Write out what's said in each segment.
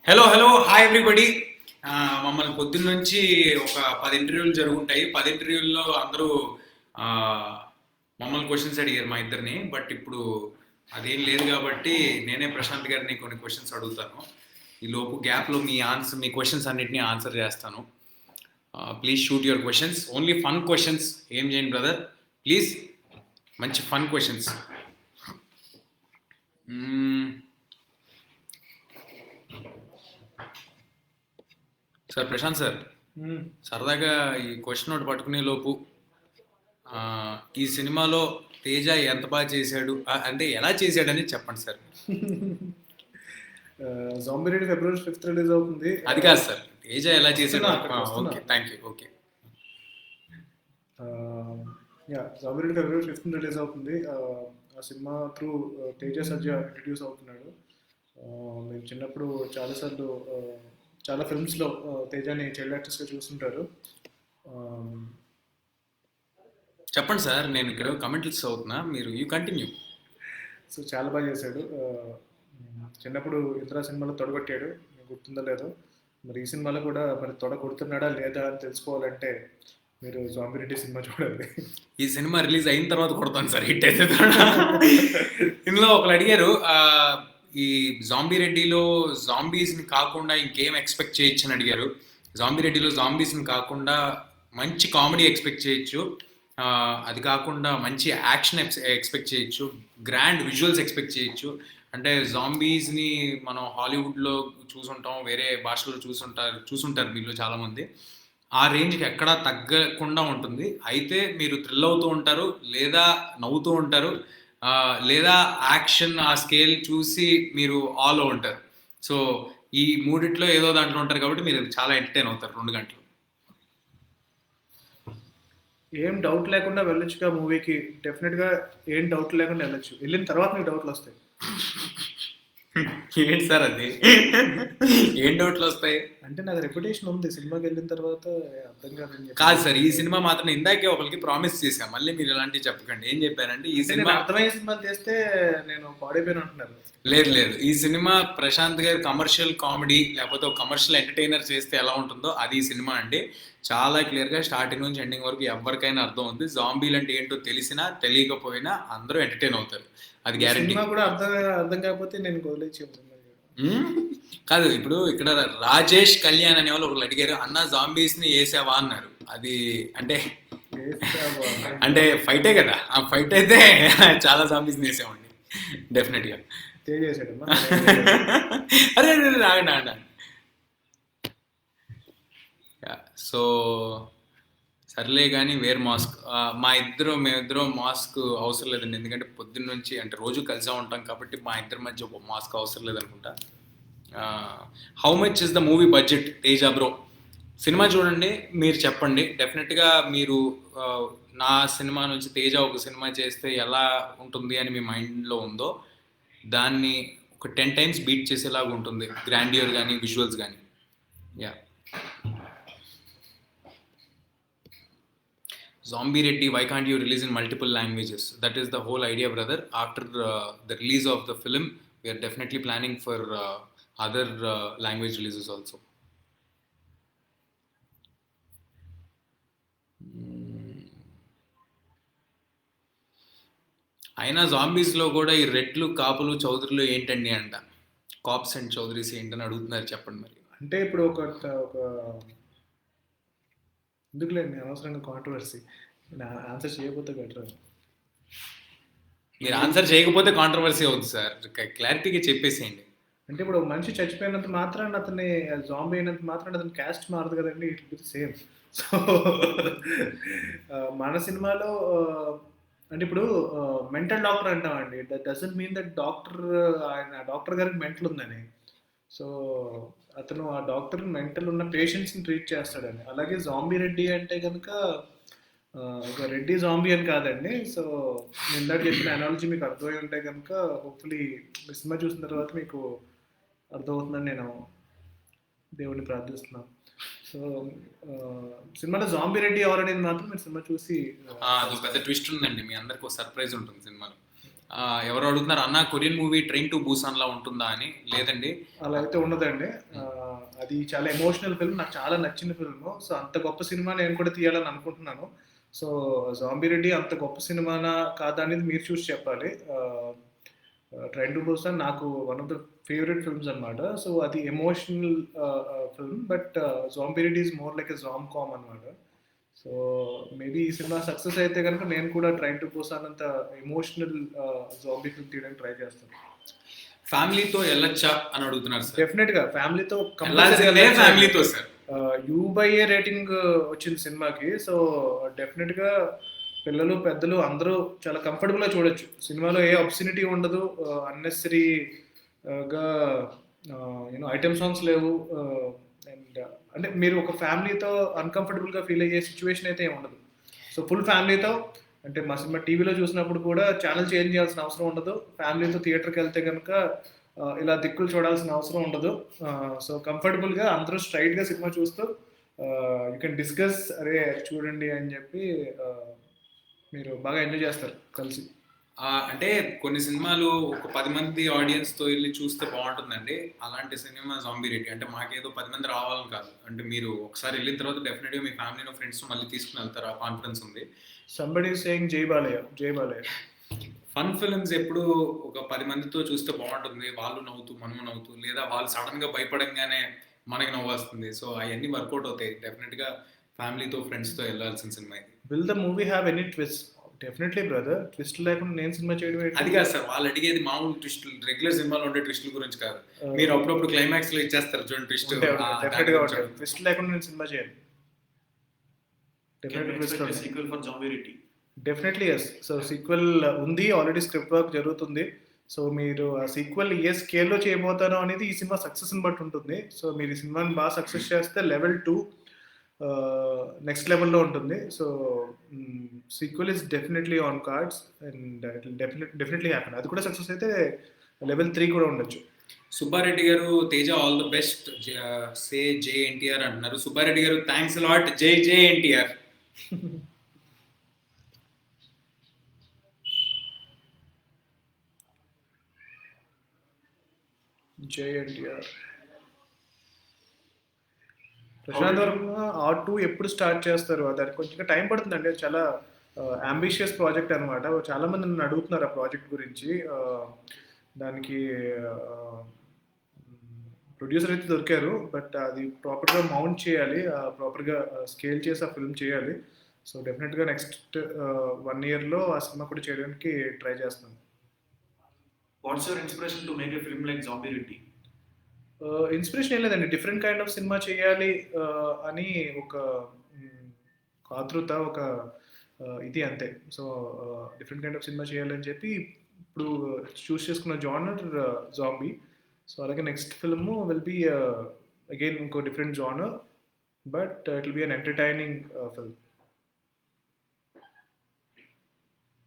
Hello hi everybody. మమ్మల్ని పొద్దున్న నుంచి ఒక 10 ఇంటర్వ్యూలు జరుగుంటాయి. 10 ఇంటర్వ్యూల్లో అందరూ ఆ, మమ్మల్ని క్వశ్చన్స్ అడిగారు మా ఇద్దరిని. బట్ ఇప్పుడు అదేం లేదు కాబట్టి నేనే ప్రశాంత్ గారిని కొన్ని క్వశ్చన్స్ అడుగుతాను. ఈ లోపు గ్యాప్లో మీ క్వశ్చన్స్ అన్నిటినీ ఆన్సర్ చేస్తాను. Please shoot your questions, only fun questions. ఏం చేయండి బ్రదర్, ప్లీజ్ మంచి fun questions. Sir Prashanth sir, సరదాగా ఈ క్వశ్చన్ ఒకటి పట్టుకునే లోపు ఆ, ఈ సినిమాలో తేజ ఎంత బాగా చేశాడు, అంటే ఎలా చేశాడని చెప్పండి సార్. జాంబీ రెడీ ఫిబ్రవరి 5th రిలీజ్ అవుతుంది. అది కాదు సార్, తేజ ఎలా చేశాడు. వస్తున్నా. Okay, thank you. Okay, zombie ready February 5th release అవుతుంది. ఆ సినిమా త్రూ తేజ సజ్జ ఇంట్రడ్యూస్ అవుతున్నాడు. మీరు చిన్నప్పుడు చాలాసార్లు చాలా ఫిల్మ్స్లో తేజాని చైల్డ్ యాక్టర్స్గా చూస్తుంటారు. చెప్పండి సార్, నేను ఇక్కడ కమెంట్స్ అవుతున్నా, మీరు యూ కంటిన్యూ. సో చాలా బాగా చేశాడు. చిన్నప్పుడు ఇతర సినిమాలో తొడగొట్టాడు, మీకు గుర్తుందో లేదో. మరి ఈ సినిమాలో కూడా మరి తొడ కొడుతున్నాడా లేదా అని తెలుసుకోవాలంటే మీరు జాంబీ రెడ్డి సినిమా చూడాలి. ఈ సినిమా రిలీజ్ అయిన తర్వాత కొడతాను సార్, హిట్ అయితే. ఇందులో ఒకరు అడిగారు, ఈ జాంబీ రెడ్డిలో జాంబీస్ని కాకుండా ఇంకేం ఎక్స్పెక్ట్ చేయొచ్చు అని అడిగారు. జాంబీ రెడ్డిలో జాంబీస్ని కాకుండా మంచి కామెడీ ఎక్స్పెక్ట్ చేయొచ్చు, అది కాకుండా మంచి యాక్షన్ ఎక్స్పెక్ట్ చేయొచ్చు, గ్రాండ్ విజువల్స్ ఎక్స్పెక్ట్ చేయొచ్చు. అంటే జాంబీస్ని మనం హాలీవుడ్లో చూసుంటాం, వేరే భాషలో చూసుంటారు మీలో చాలామంది. ఆ రేంజ్కి ఎక్కడా తగ్గకుండా ఉంటుంది. అయితే మీరు థ్రిల్ అవుతూ ఉంటారు, లేదా నవ్వుతూ ఉంటారు, లేదా యాక్షన్ ఆ స్కేల్ చూసి మీరు ఆల్ ఉంటారు. సో ఈ మూడిట్లో ఏదో దాంట్లో ఉంటారు కాబట్టి మీరు చాలా ఎంటర్టైన్ అవుతారు 2 గంటలు. ఏం డౌట్ లేకుండా వెళ్ళొచ్చుగా మూవీకి. డెఫినెట్గా ఏం డౌట్ లేకుండా వెళ్ళొచ్చు. వెళ్ళిన తర్వాత మీకు డౌట్లు వస్తాయి. ఏంటి సార్ అది? ఏం డౌట్లు వస్తాయి అంటే నాకు రెప్యుటేషన్ ఉంది, సినిమాకి వెళ్ళిన తర్వాత అర్థం కాదని. కాదు సార్, ఈ సినిమా మాత్రం ఇందాకే ఒకరికి ప్రామిస్ చేశాం, మళ్ళీ మీరు ఇలాంటివి చెప్పకండి. ఏం చెప్పారంటే ఈ సినిమా అర్థమయ్యే సినిమాలు చేస్తే నేను పాడైపోయిన అంటున్నారు. లేదు, ఈ సినిమా ప్రశాంత్ గారు కమర్షియల్ కామెడీ లేకపోతే ఒక కమర్షియల్ ఎంటర్టైనర్ చేస్తే ఎలా ఉంటుందో అది ఈ సినిమా అండి. చాలా క్లియర్గా స్టార్టింగ్ నుంచి ఎండింగ్ వరకు ఎవరికైనా అర్థం ఉంది. జాంబీలు అంటే ఏంటో తెలిసినా తెలియకపోయినా అందరూ ఎంటర్టైన్ అవుతారు, అది గ్యారెంటీ. సినిమా కూడా అర్థం కాకపోతే నేను వదిలేసి కాదు. ఇప్పుడు ఇక్కడ రాజేష్ కళ్యాణ్ అనే వాళ్ళు ఒకళ్ళు అడిగారు, అన్న జాంబీస్ ని వేసావా అన్నారు. అది అంటే ఫైటే కదా, ఆ ఫైట్ అయితే చాలా జాంబీస్ ని వేసామండి డెఫినెట్ గా. అరే ఆగండి. సో సర్లే కానీ వేర్ మాస్క్. మేమిద్దరం మాస్క్ అవసరం లేదండి, ఎందుకంటే పొద్దున్న నుంచి అంటే రోజు కలిసే ఉంటాం కాబట్టి మా ఇద్దరి మధ్య ఒక మాస్క్ అవసరం లేదనుకుంటా. How much is the movie budget Teja bro? Cinema చూడండి, మీరు చెప్పండి. డెఫినెట్గా మీరు నా సినిమా నుంచి తేజ ఒక సినిమా చేస్తే ఎలా ఉంటుంది అని మీ మైండ్లో ఉందో దాన్ని ఒక 10 times బీట్ చేసేలాగా ఉంటుంది, గ్రాండియర్ కానీ విజువల్స్ కానీ. Yeah, Zombie Reddy, why can't you release in multiple languages? That is the whole idea, brother. After the release of the film, we are definitely planning for other language releases also. అయినా జాంబీస్లో కూడా ఈ రెడ్లు, కాపులు, చౌదరులు ఏంటండి అంట. Carbs and Chowdharys ఏంటని అడుగుతున్నారు, చెప్పండి మరి. అంటే ఇప్పుడు ఒక ఎందుకులేండి అనవసరంగా కాంట్రవర్సీ. ఆన్సర్ చేయకపోతే బెటర్. మీరు ఆన్సర్ చేయకపోతే కాంట్రవర్సీ అవుతుంది సార్, క్లారిటీగా చెప్పేసేయండి. అంటే ఇప్పుడు ఒక మనిషి చచ్చిపోయినంత మాత్రాన్ని అతన్ని జాంబీ అయినంత మాత్రాన్ని అతని క్యాస్ట్ మారదు కదండి, ఇట్ బి సేమ్. సో మన సినిమాలో అంటే ఇప్పుడు మెంటల్ డాక్టర్ అంటామండి, that doesn't mean that doctor గారికి మెంటల్ ఉందని. సో అతను ఆ డాక్టర్ మెంటల్ ఉన్న పేషెంట్స్ని ట్రీట్ చేస్తాడని. అలాగే జాంబీ రెడ్డి అంటే కనుక ఒక రెడ్డి జాంబీ అని కాదండి. సో నేను ఇందాక చెప్పిన అనాలజీ మీకు అర్థమై ఉంటే కనుక హోప్ఫుల్లీ సినిమా చూసిన తర్వాత మీకు అర్థమవుతుందని నేను దేవుడిని ప్రార్థిస్తున్నాను. సో సినిమాలో జాంబీ రెడ్డి ఎవరనేది మాత్రం మీరు సినిమా చూసి అది పెద్ద ట్విస్ట్ ఉందండి, మీ అందరికి ఒక సర్ప్రైజ్ ఉంటుంది సినిమాలో. ఎవరు అడుగుతున్నారు అన్న Korean movie train to Busan లా ఉంటుందా అని. లేదండి. అలా అయితే ఉండదండి. అది చాలా ఎమోషనల్ ఫిల్మ్. నాకు చాలా నచ్చిన ఫిల్మ్. సో అంత గొప్ప సినిమా నేను కూడా తీయాలని అనుకుంటున్నాను. సో 'జాంబీ రెడ్డి' అంత గొప్ప సినిమానా కాదా అనేది మీరు చూసి చెప్పాలి. 'ట్రైన్ టు బుసాన్' నాకు one of the favourite films అనమాట. సో అది emotional film. But 'zombie Reddy' is more like a zom com అనమాట. సో మేబీ ఈ సినిమా సక్సెస్ అయితే కనుక నేను కూడా 'ట్రైన్ టు బుసాన్' అంత ఎమోషనల్ జాంబీ ఫిల్మ్ తీయడానికి ట్రై చేస్తాను. ఫ్యామిలీతో వెళ్ళొచ్చా అని అడుగుతున్నారు సార్. డెఫినెట్ గా ఫ్యామిలీతో ఫ్యామిలీతో సార్. యూ/ఏ రేటింగ్ వచ్చింది సినిమాకి. సో డెఫినెట్ గా పిల్లలు పెద్దలు అందరూ చాలా కంఫర్టబుల్ గా చూడొచ్చు. సినిమాలో ఏ అబ్సినిటీ ఉండదు, అన్నెసరీ గా యూనో ఐటమ్ సాంగ్స్ లేవు. అండ్ అంటే మీరు ఒక ఫ్యామిలీతో అన్కంఫర్టబుల్ గా ఫీల్ అయ్యే సిచ్యువేషన్ అయితే ఏమి ఉండదు. సో ఫుల్ ఫ్యామిలీతో అంటే మా సినిమా టీవీలో చూసినప్పుడు కూడా ఛానల్ చేంజ్ చేయాల్సిన అవసరం ఉండదు. ఫ్యామిలీతో థియేటర్కి వెళ్తే కనుక ఇలా దిక్కులు చూడాల్సిన అవసరం ఉండదు. సో కంఫర్టబుల్గా అందరూ స్ట్రైట్గా సినిమా చూస్తూ యూ కెన్ డిస్కస్ అరే చూడండి అని చెప్పి మీరు బాగా ఎంజాయ్ చేస్తారు కలిసి. అంటే కొన్ని సినిమాలు ఒక 10 మంది ఆడియన్స్తో వెళ్ళి చూస్తే బాగుంటుందండి. అలాంటి సినిమా 'జాంబీ రెడ్డి'. అంటే మాకేదో 10 మంది రావాలని కాదు. అంటే మీరు ఒకసారి వెళ్ళిన తర్వాత డెఫినెట్గా మీ ఫ్యామిలీలో ఫ్రెండ్స్ మళ్ళీ తీసుకుని వెళ్తారు. ఆ కాన్ఫిడెన్స్ ఉంది. సంబడి సేయింగ్ జై బాలయ్య, జై బాలయ్య. ఫన్ ఫిల్మ్స్ ఎప్పుడు ఒక 10 మందితో చూస్తే బాగుంటుంది. వాళ్ళు నవ్వుతూ మనము నవ్వుతూ, లేదా వాళ్ళు సడన్ గా భయపడంగానే మనకి నవ్వు వస్తుంది. సో అవన్నీ వర్కౌట్ అవుతాయి. డెఫినెట్ గా ఫ్యామిలీతో ఫ్రెండ్స్తో వెళ్ళాల్సిన సినిమా ఇది. Will the movie have any twist? Definitely brother. Twist లేకుండా నేను సినిమా చేయడం అది కాదు సార్, వాళ్ళు అడిగేది మామూలు ట్విస్టులు, రెగ్యులర్ సినిమాలో ఉండే ట్విస్టుల గురించి కాదు. మీరు అప్పుడప్పుడు క్లైమాక్స్ లో ఇచ్చేస్తారు చూడండి ట్విస్ట్. ట్విస్ట్ లేకుండా నేను సినిమా చేయను. Definitely yes. సో సీక్వెల్ ఉంది, ఆల్రెడీ స్క్రిప్ట్ వర్క్ జరుగుతుంది. సో మీరు ఆ సీక్వెల్ ఏ స్కేల్లో చేయబోతారో అనేది ఈ సినిమా సక్సెస్ని బట్టి ఉంటుంది. సో మీరు ఈ సినిమాని బాగా సక్సెస్ చేస్తే లెవెల్ 2 నెక్స్ట్ లెవెల్లో ఉంటుంది. So sequel is definitely on cards and it will definitely happen. అది కూడా సక్సెస్ అయితే లెవెల్ 3 కూడా ఉండొచ్చు. సుబ్బారెడ్డి గారు, తేజ ఆల్ ద బెస్ట్, సే జై ఎన్టీఆర్ అంటున్నారు. సుబ్బారెడ్డి గారు థ్యాంక్స్ లాట్, జై జై ఎన్టీఆర్. జై ఎన్టీఆర్. ప్రశాంత్ వర్మ R2 ఎప్పుడు స్టార్ట్ చేస్తారు? దానికి కొంచెం టైం పడుతుందండి. చాలా అంబిషియస్ ప్రాజెక్ట్ అనమాట. చాలా మంది నన్ను అడుగుతున్నారు ఆ ప్రాజెక్ట్ గురించి. దానికి ప్రొడ్యూసర్ అయితే దొరికారు, బట్ అది ప్రాపర్గా మౌంట్ చేయాలి, ప్రాపర్గా స్కేల్ చేసి ఆ ఫిల్మ్ చేయాలి. సో డెఫినెట్గా నెక్స్ట్ 1 yearలో ఆ సినిమా కూడా చేయడానికి ట్రై చేస్తాను. What's your inspiration to make a film like zombie Reddy? Inspiration ఏం లేదండి. డిఫరెంట్ కైండ్ ఆఫ్ సినిమా చేయాలి అని ఒక ఆతృత, ఒక ఇది అంతే. So different kind of cinema చేయాలని చెప్పి ఇప్పుడు చూస్ చేసుకున్న జానర్ జాంబీ. సో అలాగే next film will be again ఇంకో different genre, but it will be an entertaining film.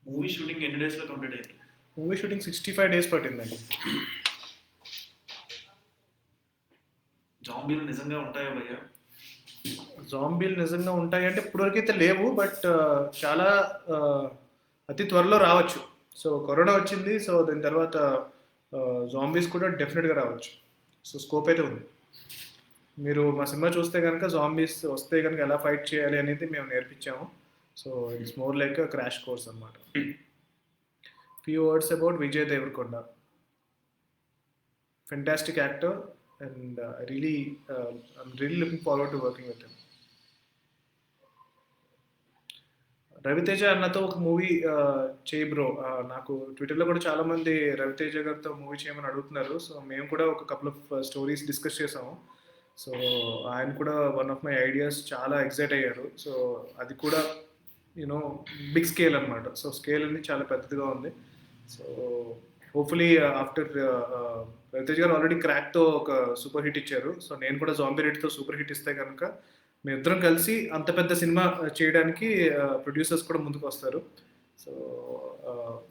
Movie shooting ఎన్ని డేస్లో కంప్లీట్ అయింది? మూవీ షూటింగ్ 65 days పట్టిందండి. జాంబీలు నిజంగా ఉంటాయా భయ్యా? జాంబీలు నిజంగా ఉంటాయంటే ఇప్పటివరకైతే లేవు, బట్ చాలా అతి త్వరలో రావచ్చు. సో కరోనా వచ్చింది, సో దాని తర్వాత జాంబీస్ కూడా డెఫినెట్గా రావచ్చు. సో స్కోప్ అయితే ఉంది. మీరు మా సినిమా చూస్తే కనుక జాంబీస్ వస్తే కనుక ఎలా ఫైట్ చేయాలి అనేది మేము నేర్పించాము. So it's more like crash course అనమాట. Few words about Vijay Deverakonda. Fantastic actor and I'm really looking forward to working with him. Ravi Teja అన్నతో ఒక మూవీ చేయి బ్రో. నాకు ట్విట్టర్లో కూడా చాలా మంది రవితేజ గారితో మూవీ చేయమని అడుగుతున్నారు. సో మేము కూడా ఒక కపుల్ ఆఫ్ స్టోరీస్ డిస్కస్ చేసాము. సో ఆయన కూడా వన్ ఆఫ్ మై ఐడియాస్ చాలా ఎక్సైట్ అయ్యారు. సో అది కూడా యూనో బిగ్ స్కేల్ అనమాట. సో స్కేల్ అనేది చాలా పెద్దదిగా ఉంది. సో హోప్ఫుల్లీ ఆఫ్టర్ రవితేజ గారు ఆల్రెడీ క్రాక్తో ఒక సూపర్ హిట్ ఇచ్చారు. సో నేను కూడా జాంబీ రెడ్డితో సూపర్ హిట్ ఇస్తే కనుక మేము ఇద్దరం కలిసి అంత పెద్ద సినిమా చేయడానికి ప్రొడ్యూసర్స్ కూడా ముందుకు వస్తారు. సో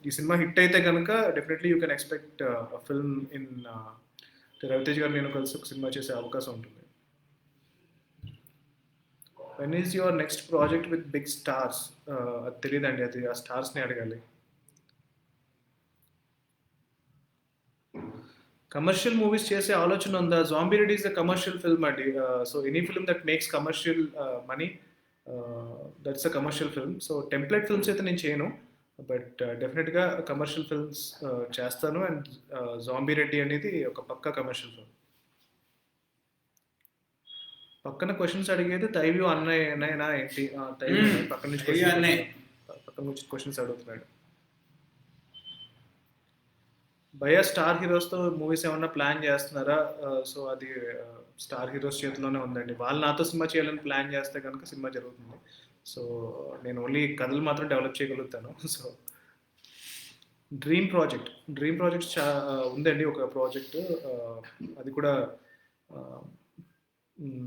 ఈ సినిమా హిట్ అయితే కనుక definitely you can expect film in Ravi Teja గారు నేను కలిసి ఒక సినిమా చేసే అవకాశం ఉంటుంది. When is your next project with big stars? అది తెలియదండి, అది ఆ స్టార్స్ని అడగాలి. కమర్షియల్ మూవీస్ చేసే ఆలోచన ఉందా? Zombie Reddy is a commercial film అండి. So any film that makes commercial money, that's a commercial film. So template films అయితే నేను చేయను, బట్ డెఫినెట్గా కమర్షియల్ ఫిల్మ్స్ చేస్తాను. అండ్ జాంబీ రెడ్డి అనేది ఒక పక్కా కమర్షియల్ ఫిల్మ్. పక్కన క్వశ్చన్స్ అడిగేది తైవ్యూ అన్నయ్యనా ఏంటి? తైవ్యూ అన్నయ్య పక్కన నుంచి తైవ్యూ అన్నయ్య. పక్కన నుంచి క్వశ్చన్స్ అడుగుతున్నాడు. భయ స్టార్ హీరోస్తో మూవీస్ ఏమన్నా ప్లాన్ చేస్తున్నారా? సో అది స్టార్ హీరోస్ చేతిలోనే ఉందండి. వాళ్ళు నాతో సినిమా చేయాలని ప్లాన్ చేస్తే కనుక సినిమా జరుగుతుంది. సో నేను ఓన్లీ కథలు మాత్రం డెవలప్ చేయగలుగుతాను. సో డ్రీమ్ ప్రాజెక్ట్ ఉందండి, ఒక ప్రాజెక్ట్. అది కూడా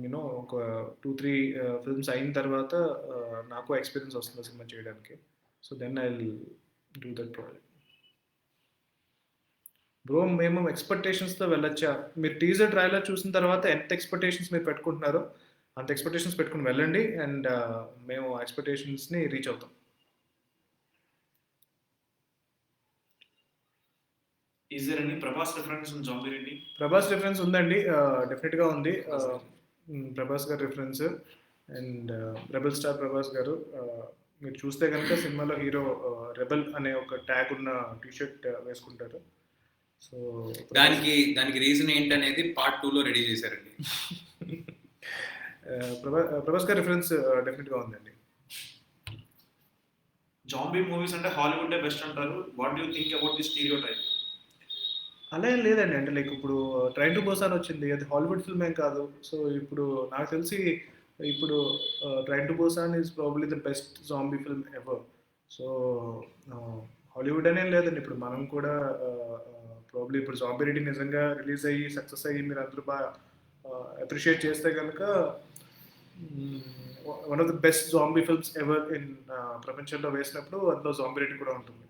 యూనో ఒక 2-3 ఫిల్మ్స్ అయిన తర్వాత నాకు ఎక్స్పీరియన్స్ వస్తుంది సినిమా చేయడానికి. So then I will do that project. Bro మేము ఎక్స్పెక్టేషన్స్తో వెళ్ళొచ్చా? మీరు టీజర్ ట్రైలర్ చూసిన తర్వాత ఎంత ఎక్స్పెక్టేషన్స్ మీరు పెట్టుకుంటున్నారో అంత ఎక్స్పెక్టేషన్స్ పెట్టుకుని వెళ్ళండి, అండ్ మేము ఎక్స్పెక్టేషన్స్ని రీచ్ అవుతాం. Is there any Prabhas reference in Zombie Reddy? Prabhas reference ఉందండి, డెఫినెట్గా ఉంది. ప్రభాస్ గారు reference, and rebel star Prabhas గారు. మీరు చూస్తే కనుక సినిమాలో హీరో రెబల్ అనే ఒక ట్యాగ్ ఉన్న టీషర్ట్ వేసుకుంటారు. సో దానికి రీజన్ ఏంటనేది పార్ట్ 2లో రెడీ చేశారండి. ప్రభాస్ గారి రిఫరెన్స్ డెఫినెట్గా ఉందండి. జాంబీ మూవీస్ అంటే హాలీవుడ్ బెస్ట్ అంటారు. What do you think about the stereotype? అలా ఏం లేదండి. అంటే లైక్ ఇప్పుడు ట్రైన్ టు బుసాన్ వచ్చింది, అది హాలీవుడ్ ఫిల్మ్ ఏం కాదు. సో ఇప్పుడు నాకు తెలిసి ఇప్పుడు train to Busan is probably the best zombie film ever. So Hollywood అనేం లేదండి. ఇప్పుడు మనం కూడా ప్రాబ్లీ ఇప్పుడు జాంబీ రెడ్డి నిజంగా రిలీజ్ అయ్యి సక్సెస్ అయ్యి మీరు అందరూ బాగా అప్రిషియేట్ చేస్తే కనుక one of the best zombie films ever in ప్రపంచంలో వేసినప్పుడు అందులో జాంబీ రెడ్డి కూడా ఉంటుంది.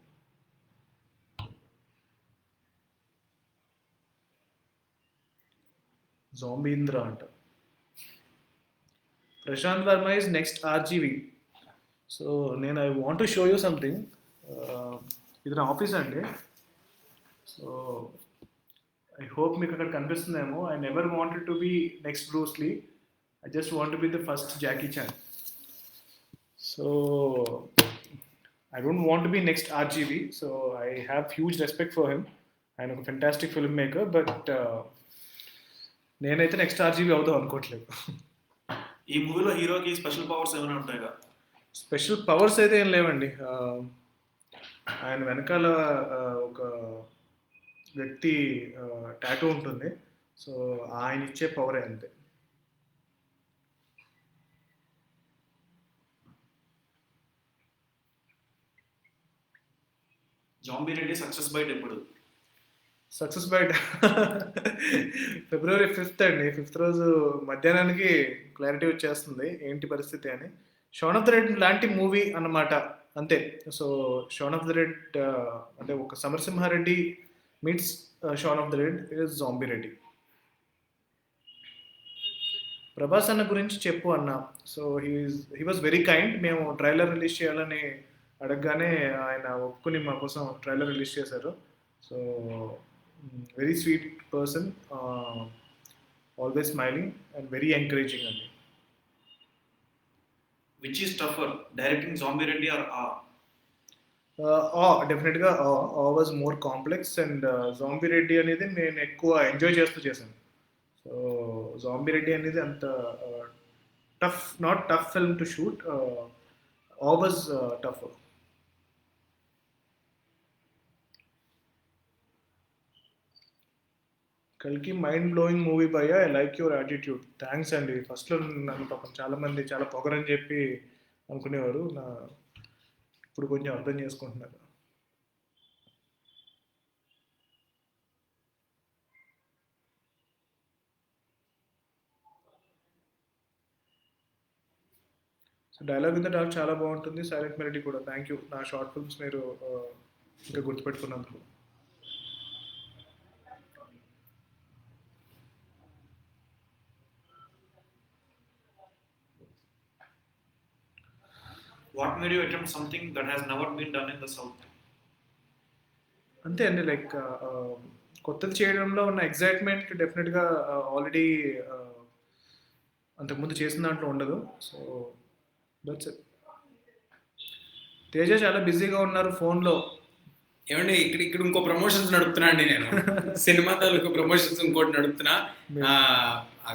జాంబీంద్ర అంట. Prashanth Varma is next RGV. So నేను I want to show you something. ఇది నా ఆఫీస్ అండి. సో ఐ హోప్ మీకు అక్కడ కనిపిస్తుందేమో. I never wanted to be next Bruce Lee, I just want to be the first Jackie Chan. So I don't want to be next RGV. So I have huge respect for him. ఆయన ఒక fantastic film maker, but నేనైతే next RGB అవుతాం అనుకోవట్లేదు. ఈ మూవీలో హీరోకి special powers ఏమైనా ఉంటాయా? స్పెషల్ పవర్స్ అయితే ఏం లేవండి. ఆయన వెనకాల ఒక వ్యక్తి టాటూ ఉంటుంది. సో ఆయన ఇచ్చే పవరే అంతే. జాంబీ రెడ్డి సక్సెస్ బైట్ ఎప్పుడు? సక్సెస్ బైట్ February 5th అండి. 5th రోజు మధ్యాహ్నానికి క్లారిటీ వచ్చేస్తుంది ఏంటి పరిస్థితి అని. షాన్ ఆఫ్ ద రెడ్ లాంటి మూవీ అన్నమాట అంతే. So Shaun of the Dead అంటే ఒక Samarasimha Reddy meets Shaun of the Dead is zombie Reddy. Prabhas అన్న గురించి చెప్పు అన్న. So he was very kind. మేము ట్రైలర్ రిలీజ్ చేయాలని అడగగానే ఆయన ఒప్పుకుని మా కోసం ట్రైలర్ రిలీజ్ చేశారు. So very sweet person, always smiling and very encouraging అండి. Which is tougher, directing zombie Reddy or డెఫినెట్గా was more complex, and zombie Reddy అనేది నేను ఎక్కువ ఎంజాయ్ చేస్తూ చేశాను. సో జాంబీ రెడ్డి అనేది అంత not tough film to shoot. Was tough. కల్కి మైండ్ బ్లోయింగ్ మూవీ భయ్యా, I like your attitude. Thanks అండి. ఫస్ట్లో నన్ను పాపం చాలామంది చాలా పొగరని చెప్పి అనుకునేవారు. ఇప్పుడు కొంచెం అర్థం చేసుకుంటున్నారు. So dialogue in the dark చాలా బాగుంటుంది. సైలెంట్ మెలడీ కూడా. Thank you. నా షార్ట్ ఫిల్మ్స్ మీరు ఇంకా గుర్తుపెట్టుకున్నందుకు. What made you attempt something that has never been done in the South? అంతే అండి. లైక్ కొత్తది చేయడంలో ఉన్న ఎగ్జైట్మెంట్ డెఫినెట్గా ఆల్రెడీ అంతకుముందు చేసిన దాంట్లో ఉండదు. So that's it. తేజ చాలా బిజీగా ఉన్నారు ఫోన్లో. ఏమండి ఇక్కడ ఇక్కడ ఇంకో ప్రమోషన్స్ నడుపుతున్నా అండి నేను. సినిమా తాలూకు ప్రమోషన్స్ ఇంకోటి నడుపుతున్నా. ఆ, ఆ,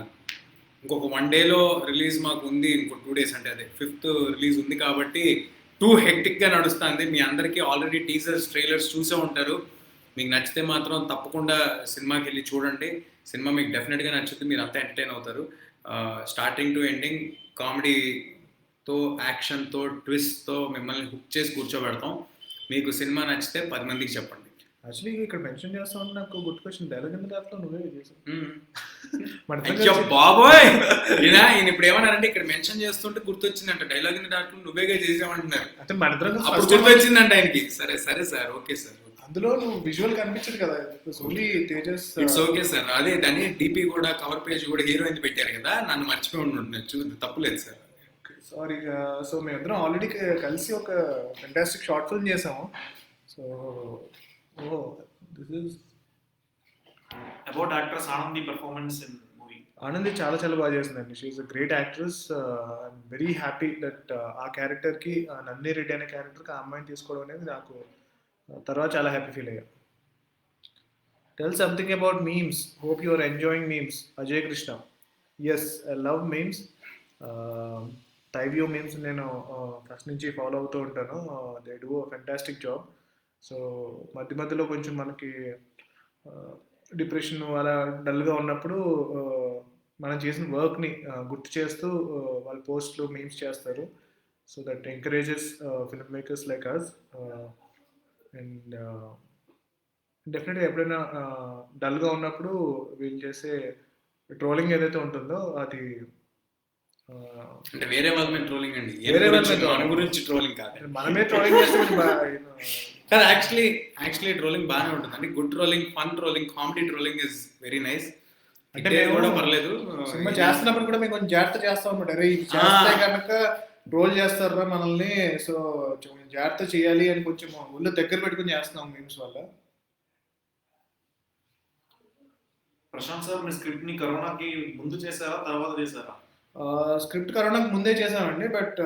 ఇంకొక 1 డేలో రిలీజ్ మాకు ఉంది. ఇంకో 2 డేస్ అంటే అదే 5th రిలీజ్ ఉంది కాబట్టి టూ హెక్టిక్గా నడుస్తుంది. మీ అందరికీ ఆల్రెడీ టీజర్స్ ట్రైలర్స్ చూసే ఉంటారు. మీకు నచ్చితే మాత్రం తప్పకుండా సినిమాకి వెళ్ళి చూడండి. సినిమా మీకు డెఫినెట్గా నచ్చుతుంది, మీరు అంతా ఎంటర్టైన్ అవుతారు. స్టార్టింగ్ టు ఎండింగ్ కామెడీతో, యాక్షన్తో, ట్విస్ట్తో మిమ్మల్ని హుక్ చేసి కూర్చోబెడతాం. మీకు సినిమా నచ్చితే 10 మందికి చెప్పండి. యాక్చువల్లీ ఇక్కడ మెన్షన్ చేస్తామని నాకు good question. Dialogue in the డార్క్లో నువ్వే చేసావు. మన ఇద్దరం అయ్యో కలిసి- బాబోయ్, ఈయన ఇప్పుడు ఏమన్నారంటే ఇక్కడ మెన్షన్ చేస్తుంటే గుర్తొచ్చిందంట, డైలాగ్ ఇన్ డార్క్ నువ్వేగా చేసామంటున్నారు. అంటే మన ఇద్దరం కలిసి అప్పుడు first time గుర్తొచ్చిందంట ఆయనకి. సరే సరే సార్, ఓకే సార్, అందులో నువ్వు విజువల్ కనిపించదు కదా, only Tejas. It's okay sir. అదే దాన్ని డీపీ కూడా కవర్ పేజ్ కూడా హీరోయిన్ పెట్టారు కదా, నన్ను మర్చిపోయి ఉంటున్నాను. తప్పులేదు సార్. సారీ. సో మేమిద్దరం ఆల్రెడీ కలిసి ఒక ఫెంటాస్టిక్ షార్ట్ ఫిల్మ్ చేసాము. So this is About actress Anandi performance in movie. Anandi చాలా చాలా బాగా చేసిందండి. She is a great actress. I'm very happy that ఆ క్యారెక్టర్కి, నందిని రెడ్డి అనే క్యారెక్టర్కి ఆ అమ్మాయిని తీసుకోవడం అనేది నాకు తర్వాత చాలా హ్యాపీ ఫీల్ అయ్యా. Tell something about memes. Hope you are enjoying memes. Ajay Krishna. Yes, I love memes. టైవ్యూ మీమ్స్ నేను ఫస్ట్ నుంచి ఫాలో అవుతూ ఉంటాను. They do a fantastic job. So మధ్య మధ్యలో కొంచెం మనకి డిప్రెషన్ అలా డల్గా ఉన్నప్పుడు మనం చేసిన వర్క్ని గుర్తు చేస్తూ వాళ్ళ పోస్ట్లు మీమ్స్ చేస్తారు. So that encourages film makers like us. And డెఫినెట్గా ఎప్పుడైనా డల్గా ఉన్నప్పుడు వీళ్ళు చేసే ట్రోలింగ్ ఏదైతే ఉంటుందో అది అంటే వేరే వాళ్ళ మీద ట్రోలింగ్ అండి, వేరే వాళ్ళ మీద మన గురించి ట్రోలింగ్ కాదు. మనమే ట్రోలింగ్ చేస్తే కానీ యాక్చువల్లీ ట్రోలింగ్ బాగానే ఉంటుంది అండి. Good trolling, fun trolling, comedy trolling is very nice. అంటే అంటే మేము కూడా పర్లేదు. సినిమా చేస్తున్నప్పుడు కూడా మేము కొంచెం జాగ్రత్త చేస్తాం అనమాట. అరే ఇది చేస్తే కనుక ట్రోల్ చేస్తారా మనల్ని, సో కొంచెం జాగ్రత్త చేయాలి అని కొంచెం ఒళ్ళు దగ్గర పెట్టుకుని చేస్తున్నాం మీమ్స్ వల్ల. ప్రశాంత్ సార్, మీ స్క్రిప్ట్ ని కరోనాకి ముందు చేశారా తర్వాత చేశారా? స్క్రిప్ట్ కరోనాకి ముందే చేసామండి, బట్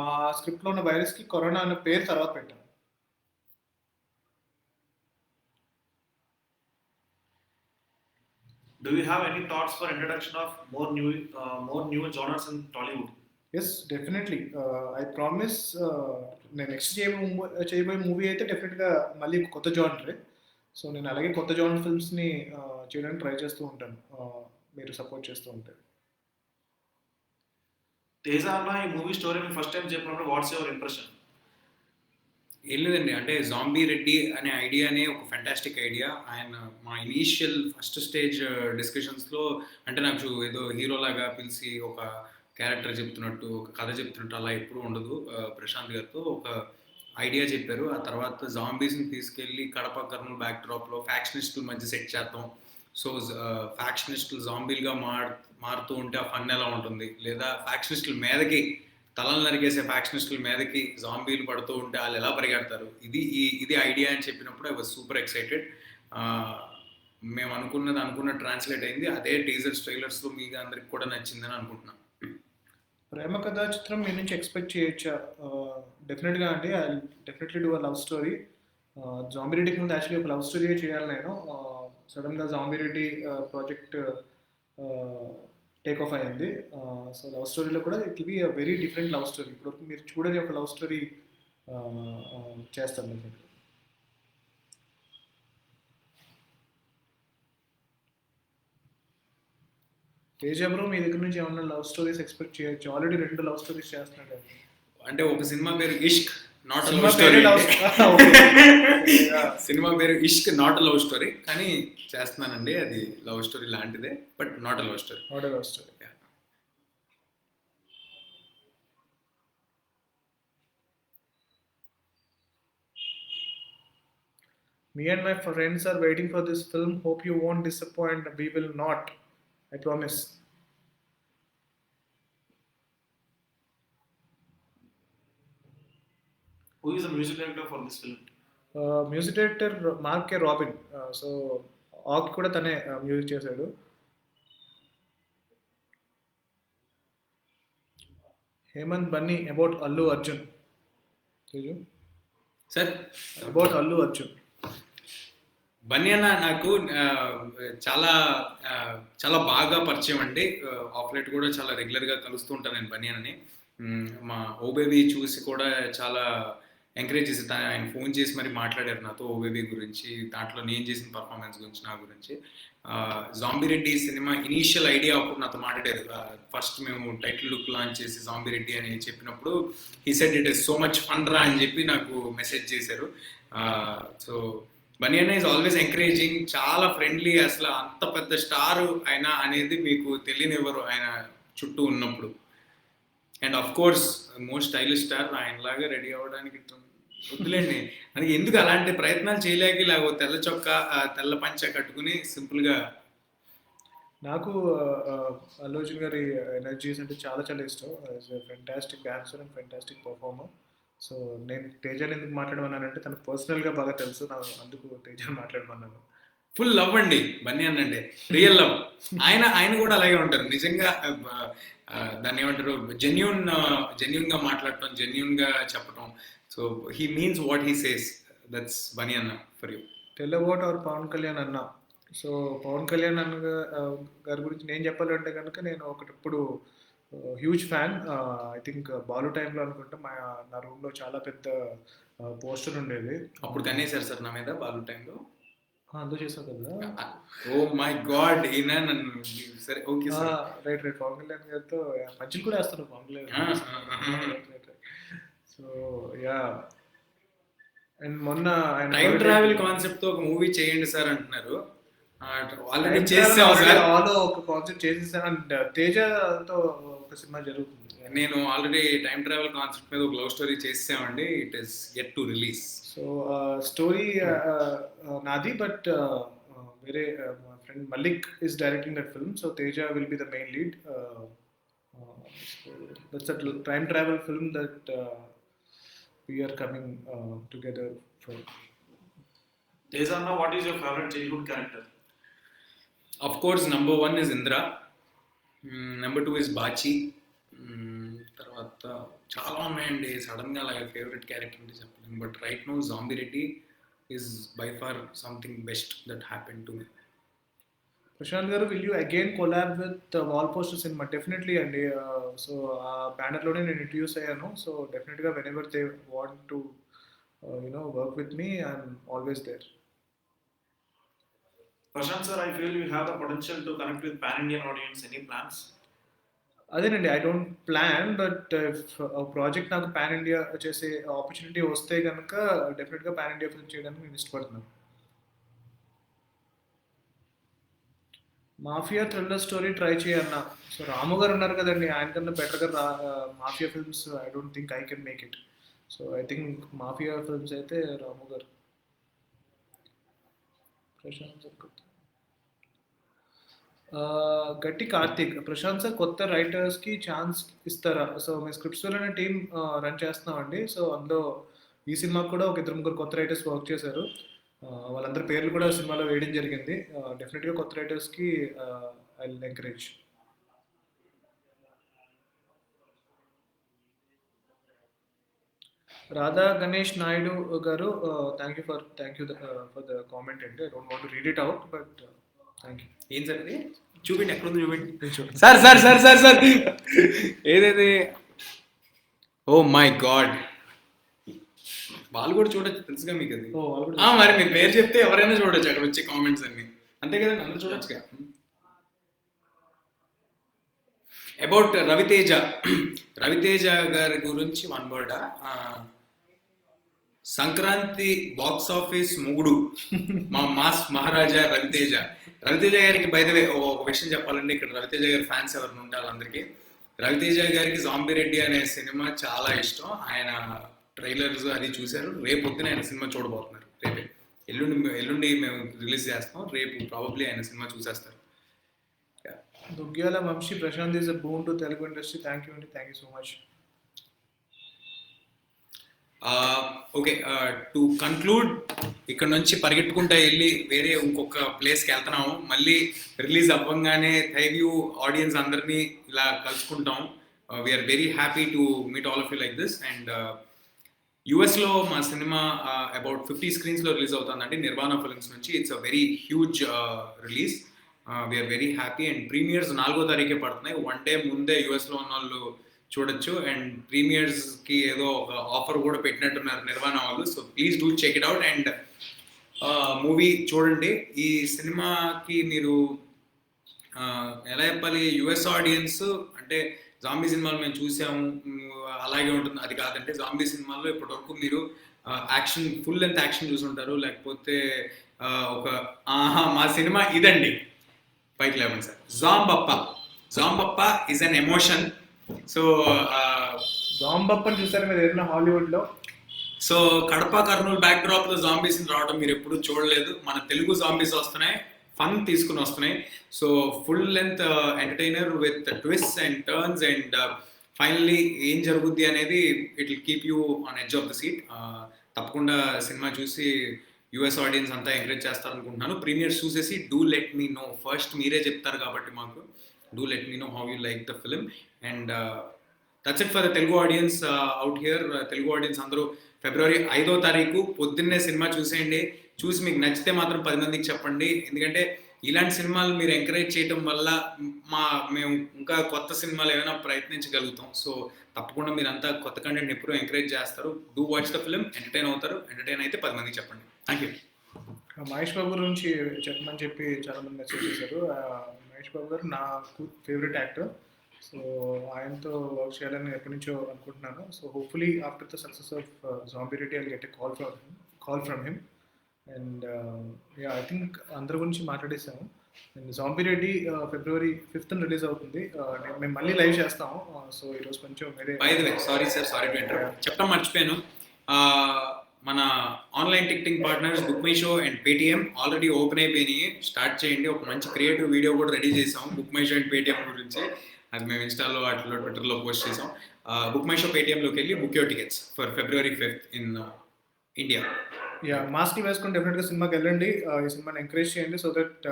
మా స్క్రిప్ట్లో ఉన్న వైరస్కి కరోనా అనే పేరు తర్వాత పెట్టాం. Do you have any thoughts for introduction of more new genres in Tollywood? Yes, definitely. I promise నేను నెక్స్ట్ చేయబోయే మూవీ అయితే డెఫినెట్గా మళ్ళీ కొత్త జానరే. సో నేను అలాగే కొత్త జానర్ ఫిల్మ్స్ని చేయడానికి ట్రై చేస్తూ ఉంటాను, మీరు సపోర్ట్ చేస్తూ ఉంటారు. తేజ అన్న ఈ మూవీ స్టోరీ మీ ఫస్ట్ టైం చెప్పినప్పుడు వాట్స్ యువర్ ఇంప్రెషన్? ఏం లేదండి, అంటే జాంబీ రెడ్డి అనే ఐడియానే ఒక ఫెంటాస్టిక్ ఐడియా. ఆయన మా ఇనీషియల్ ఫస్ట్ స్టేజ్ డిస్కషన్స్లో అంటే నాకు ఏదో హీరోలాగా పిలిచి ఒక క్యారెక్టర్ చెప్తున్నట్టు, ఒక కథ చెప్తున్నట్టు అలా ఎప్పుడూ ఉండదు. ప్రశాంత్ గారితో ఒక ఐడియా చెప్పారు. ఆ తర్వాత జాంబీస్ని తీసుకెళ్ళి కడప కర్నూలు బ్యాక్ డ్రాప్లో ఫ్యాక్షనిస్టుల మధ్య సెట్ చేద్దాం. సో ఫ్యాక్షనిస్టులు జాంబీలుగా మారుతూ ఉంటే ఆ ఫన్ ఎలా ఉంటుంది, లేదా ఫ్యాక్షనిస్టుల మీదకి తలలు నరికేసే ఫ్యాక్షనిస్టుల మీదకి జాంబీలు పడుతూ ఉంటే వాళ్ళు ఎలా పరిగెడతారు, ఇది ఐడియా అని చెప్పినప్పుడు ఐ వాజ్ సూపర్ ఎక్సైటెడ్. మేము అనుకున్న ట్రాన్స్లేట్ అయింది. అదే టీజర్స్ ట్రైలర్స్లో మీకు అందరికి కూడా నచ్చిందని అనుకుంటున్నాను. ప్రేమ కథా చిత్రం మీ నుంచి ఎక్స్పెక్ట్ చేయొచ్చా? డెఫినెట్గా అండి. I definitely do a love story. Zombie రెడ్డికి ముందు యాక్చువల్లీ ఒక లవ్ స్టోరీ చేయాలి నేను. సడన్గా zombie Reddy project take off అయింది. సో లవ్ స్టోరీలో కూడా it will be a very different love story. ఇప్పుడు మీరు చూడని ఒక లవ్ స్టోరీ చేస్తాను నేను. తేజ బ్రో, మీ దగ్గర నుంచి ఏమన్నా లవ్ స్టోరీస్ ఎక్స్పెక్ట్ చేయొచ్చు? ఆల్రెడీ 2 లవ్ స్టోరీస్ చేస్తున్నాడు. అంటే ఒక సినిమా పేరు ఇష్క్, నాట్ అ సినిమా లవ్ పేరే స్టోరీ. love- సినిమా పేరు ఇష్క్, నాట్ అ లవ్ స్టోరీ, కానీ చేస్తున్నానండి. అది లవ్ స్టోరీ లాంటిదే, but not a love story. Not a love story. Me and my friends are waiting for this film. Hope you won't disappoint. We will not. I promise. Who is the music director for this film? Music director Mark K. Robin. So ఆక్ కూడా తనే music చేశాడు. Hemanth Bunny about Allu Arjun. Sir about Allu Arjun. Bunny అన్న నాకు చాలా చాలా బాగా పరిచయం అండి. ఆఫ్ లైట్ కూడా చాలా రెగ్యులర్గా కలుస్తూ ఉంటాను నేను బన్నీ అన్నని. మా ఓబేబీ చూసి కూడా చాలా ఎంకరేజ్ చేసి ఆయన ఫోన్ చేసి మరి మాట్లాడారు నాతో ఓబేబీ గురించి, దాంట్లో నేను చేసిన పర్ఫార్మెన్స్ గురించి, నా గురించి. Zombie Reddy cinema initial idea అప్పుడు నాతో మాట్లాడారు. ఫస్ట్ మేము టైటిల్ లుక్ లాంచ్ చేసి జాంబీ రెడ్డి అని చెప్పినప్పుడు he said it is so much fun రా అని చెప్పి నాకు మెసేజ్ చేశారు. సో బన్నీ అన్న ఈజ్ ఆల్వేస్ ఎంకరేజింగ్, చాలా ఫ్రెండ్లీ. అసలు అంత పెద్ద స్టార్ ఆయన అనేది మీకు తెలియనివ్వరు ఆయన చుట్టూ ఉన్నప్పుడు. And of course most stylish star, ఆయనలాగా రెడీ అవ్వడానికి వద్దులేండి అని ఎందుకు అలాంటి ప్రయత్నాలు చేయలేక ఇలాగో తెల్ల చొక్కా తెల్ల పంచ కట్టుకుని సింపుల్గా. నాకు అల్లు అర్జున్ గారి ఎనర్జీస్ అంటే చాలా చాలా ఇష్టం. Fantastic dancer and fantastic performer. So నేను తేజాని ఎందుకు మాట్లాడమన్నానంటే తనకు పర్సనల్గా బాగా తెలుసు, నాకు అందుకు తేజాని మాట్లాడమన్నాను. ఫుల్ లవ్ అండి బన్నీ అన్న అంటే, రియల్ లవ్. ఆయన కూడా అలాగే ఉంటారు నిజంగా. దాన్ని ఏమంటారు, జెన్యున్గా మాట్లాడటం, జెన్యున్గా చెప్పటం. So he means what he says. That's Bunny అన్న for you. Tell about our Pawan Kalyan అన్న. సో పవన్ కళ్యాణ్ అన్న గారి గురించి నేను చెప్పాలంటే కనుక నేను ఒకటప్పుడు huge fan. I think Balu టైంలో అనుకుంటా నా రూమ్లో చాలా పెద్ద పోస్టర్ ఉండేది. అప్పుడు కనేసారు సార్ నా మీద బాలు టైంలో. అందులో చేసావు కదా. ఓ మై గాడ్, ఈయన నన్ను. సరే okay sir. Right Pawan Kalyan గారితో మంచిలు కూడా వేస్తారు Pawan Kalyan. So yeah, and మొన్న ఆయన టైం ట్రావెల్ కాన్సెప్ట్ తో ఒక మూవీ చేయండి సార్ అంటున్నారు. ఆల్రెడీ చేసాం సార్, ఒక కాన్సెప్ట్ చేసేసాను. అండ్ తేజతో ఒక సినిమా జరుగుతుంది. నేను ఆల్రెడీ టైం ట్రావెల్ కాన్సెప్ట్ మీద ఒక లవ్ స్టోరీ చేసామండి. It is yet to release. So story నాది, బట్ వేరే మా friend Malik is directing that film. So Teja will be the main lead. That's a time travel film that we are coming together for. Tejana, what is your favorite childhood character? Of course, number 1 is Indra. Number 2 is Bachi. తర్వాత చాలా ఉన్నాయండి, సడన్గా అలాగే favourite character అంటే చెప్పలేను. But right now zombie Reddy is by far something best that happen to me. Prashant గారు, will you again collab with wall poster cinema? Definitely అండి. So ఆ బ్యానర్లోనే నేను ఇంట్రడ్యూస్ అయ్యాను. సో డెఫినెట్గా whenever they want to work with me, I'm always there. Prashant sir, I feel you have the potential to connect with pan-Indian audience. Any plans? అదేనండి, I don't plan, but project నాకు pan India చేసే opportunity వస్తే కనుక డెఫినెట్గా pan India film చేయడానికి నేను ఇష్టపడుతున్నాను. Mafia thriller story try చేయన్నా. సో రాము గారు ఉన్నారు కదండి, ఆయన కన్నా బెటర్గా mafia films I don't think I can make it. So I think mafia films అయితే రాము గారు. ప్రశాంత్ సార్ గట్టి కార్తిక్, ప్రశాంత్ సార్ కొత్త రైటర్స్కి ఛాన్స్ ఇస్తారా? సో మేము స్క్రిప్ట్స్ అనే టీం రన్ చేస్తున్నామండి. సో అందులో ఈ సినిమాకి కూడా ఒక 2-3 కొత్త రైటర్స్ వర్క్ చేశారు. వాళ్ళందరి పేర్లు కూడా సినిమాలో వేయడం జరిగింది. డెఫినెట్గా కొత్త రైటర్స్కి I will encourage. Radha Ganesh Naidu గారు, thank you for the comment అండి. I don't want to read it out, but thank you. ఏం సార్ ఇది? చూపిండి, ఎక్కడుంది చూపిండి sir. Sir sir sir sir ఏదైతే, ఓ మై గాడ్, వాళ్ళు కూడా చూడొచ్చు, తెలుసుగా మీకు అది. మరి మీ పేరు చెప్తే ఎవరైనా చూడొచ్చు అక్కడ వచ్చే కామెంట్స్ అన్ని, అంతే కదా, అందరూ చూడొచ్చుగా. అబౌట్ రవితేజ గారి గురించి 1 word. సంక్రాంతి బాక్స్ ఆఫీస్ మొగుడు, మా మాస్ మహారాజా రవితేజ గారికి. బై ద వే ఒక విషయం చెప్పాలంటే, ఇక్కడ రవితేజ గారి ఫ్యాన్స్ ఎవరిని ఉంటే వాళ్ళందరికీ, రవితేజ గారికి జాంబీ రెడ్డి అనే సినిమా చాలా ఇష్టం. ఆయన ట్రైలర్స్ అది చూశారు. రేపు పొద్దున ఆయన సినిమా చూడబోతున్నారు. రేపే ఎల్లుండి మేము రిలీజ్ చేస్తాం. రేపు ప్రాబబ్లీ ఆయన సినిమా చూసేస్తారు. Duggyala Vamsi, Prashant is a boon to Telugu industry. Thank you అండి, thank you so much. Okay, to conclude, ఇక్కడ నుంచి పరిగెట్టుకుంటా వెళ్ళి వేరే ఇంకొక ప్లేస్కి వెళ్తున్నాము. మళ్ళీ రిలీజ్ అవ్వంగానే థైవ్యూ ఆడియన్స్ అందరినీ ఇలా కలుసుకుంటాం. We're very happy to meet all of you like this. And యుఎస్లో మా సినిమా అబౌట్ 50 స్క్రీన్స్లో రిలీజ్ అవుతుందండి నిర్వాణ ఫిల్మ్స్ నుంచి. It's a very huge release. We're very happy. And premieres 4వ తారీఖే పడుతున్నాయి. 1 డే ముందే యుఎస్లో ఉన్న వాళ్ళు చూడొచ్చు. అండ్ ప్రీమియర్స్కి ఏదో ఒక ఆఫర్ కూడా పెట్టినట్టున్నారు నిర్వాణ వాళ్ళు. So please do check it out and movie చూడండి. ఈ సినిమాకి మీరు ఎలా చెప్పాలి, యుఎస్ ఆడియన్స్ అంటే జాంబీ సినిమాలు మేము చూసాము అలాగే ఉంటుంది అది కాదంటే, జాంబీ సినిమాల్లో ఇప్పటివరకు మీరు యాక్షన్ ఫుల్ లెంత్ యాక్షన్ చూసుంటారు, లేకపోతే ఒక మా సినిమా ఇదండి పైకి లేవండి సార్. Jambappa is an emotion. So జాంబప్పని చూసారు మీరు ఏదైనా హాలీవుడ్లో? So Kadapa Kurnool backdrop లో జాంబీస్ రావడం మీరు ఎప్పుడు చూడలేదు. మన తెలుగు జాంబీస్ వస్తున్నాయి, ఫన్ తీసుకుని వస్తున్నాయి. So full length entertainer with twist and turns and finally ఏం జరుగుద్ది అనేది it will keep you on edge of the seat. తప్పకుండా సినిమా చూసి యుఎస్ ఆడియన్స్ అంతా ఎంకరేజ్ చేస్తారనుకుంటున్నాను. ప్రీమియర్స్ చూసేసి do let me know. First మీరే చెప్తారు కాబట్టి మాకు do let me know how you like the film. And that's it for the Telugu audience out here. Telugu audience అందరూ ఫిబ్రవరి 5వ తారీఖు పొద్దున్నే సినిమా చూసేయండి. చూసి మీకు నచ్చితే మాత్రం 10 మందికి చెప్పండి. ఎందుకంటే ఇలాంటి సినిమాలు మీరు ఎంకరేజ్ చేయడం వల్ల మేము ఇంకా కొత్త సినిమాలు ఏమైనా ప్రయత్నించగలుగుతాం. సో తప్పకుండా మీరంతా కొత్త కంటెంట్ ఎప్పుడూ ఎంకరేజ్ చేస్తారు. Do watch the film, entertain అవుతారు. ఎంటర్టైన్ అయితే 10 మందికి చెప్పండి. Thank you. మహేష్ బాబు గురించి చెప్పమని చెప్పి చాలా మంది మెసేజ్ చేశారు. మహేష్ బాబు గారు నాకు ఫేవరెట్ యాక్టర్. సో ఆయనతో వర్క్ చేయాలని ఎప్పటి నుంచో అనుకుంటున్నాను. So hopefully after the success of zombie Reddy I get a call from him. And I think అందరి గురించి మాట్లాడేసాము. అండ్ జాంబీ రెడ్డి ఫిబ్రవరి 5th రిలీజ్ అవుతుంది. మేము మళ్ళీ లైవ్ చేస్తాము. సో ఈరోజు కొంచెం వేరే సారీ చెప్పడం మర్చిపోయాను. మన online ticketing partners book my show and Paytm already open అయిపోయినాయి. స్టార్ట్ చేయండి. ఒక మంచి క్రియేటివ్ వీడియో కూడా రెడీ చేసాము book my show and Paytm గురించి. అది మేము ఇన్స్టాలో వాటిలో ట్విట్టర్లో పోస్ట్ చేసాం. బుక్ మై షో పేటిఎంలోకి వెళ్ళి book your tickets for February 5th in India. Mask వేసుకొని డెఫినెట్గా సినిమాకి వెళ్ళండి. ఈ సినిమాని ఎంకరేజ్ చేయండి. So that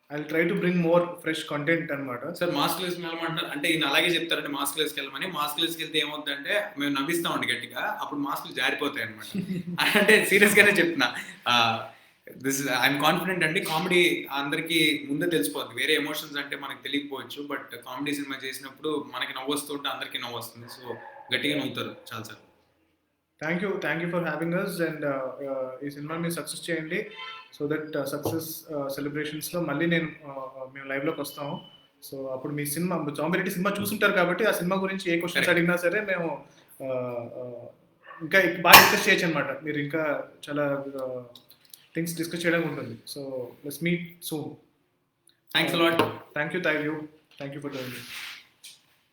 I will try to bring more fresh content అనమాట. సార్ మాస్క్ వేసుకుని వెళ్ళమంటారు అంటే ఈయన అలాగే చెప్తారంటే మాస్క్ వేసుకెళ్ళమని. మాస్క్ వేసుకెళ్తే ఏమవుతుందంటే మేము నవ్విస్తామండి గట్టిగా, అప్పుడు మాస్కులు జారిపోతాయి అనమాట. అంటే సీరియస్గానే చెప్తున్నా. ఐఎమ్ కాన్ఫిడెంట్ అండి. కామెడీ అందరికీ ముందే తెలిసిపోద్ది. వేరే ఎమోషన్స్ అంటే మనకు తెలియకపోవచ్చు, బట్ కామెడీ సినిమా చేసినప్పుడు మనకి నవ్వు వస్తుంటే అందరికీ నవ్వు వస్తుంది. సో గట్టిగా నవ్వుతారు చాలా సార్. Thank you for having us. And ఈ సినిమా మీరు సక్సెస్ చేయండి. సో దట్ సక్సెస్ సెలబ్రేషన్స్లో మళ్ళీ మేము లైవ్లోకి వస్తాము. సో అప్పుడు మీ సినిమా జాంబీ రెడ్డి సినిమా చూసుంటారు కాబట్టి ఆ సినిమా గురించి ఏ క్వశ్చన్స్ అడిగినా సరే మేము ఇంకా బాగా డిస్కస్ చేయొచ్చు అనమాట. మీరు ఇంకా చాలా థింగ్స్ డిస్కస్ చేయడానికి ఉంటుంది. So let's meet soon. Thanks a lot. Thank you for doing this.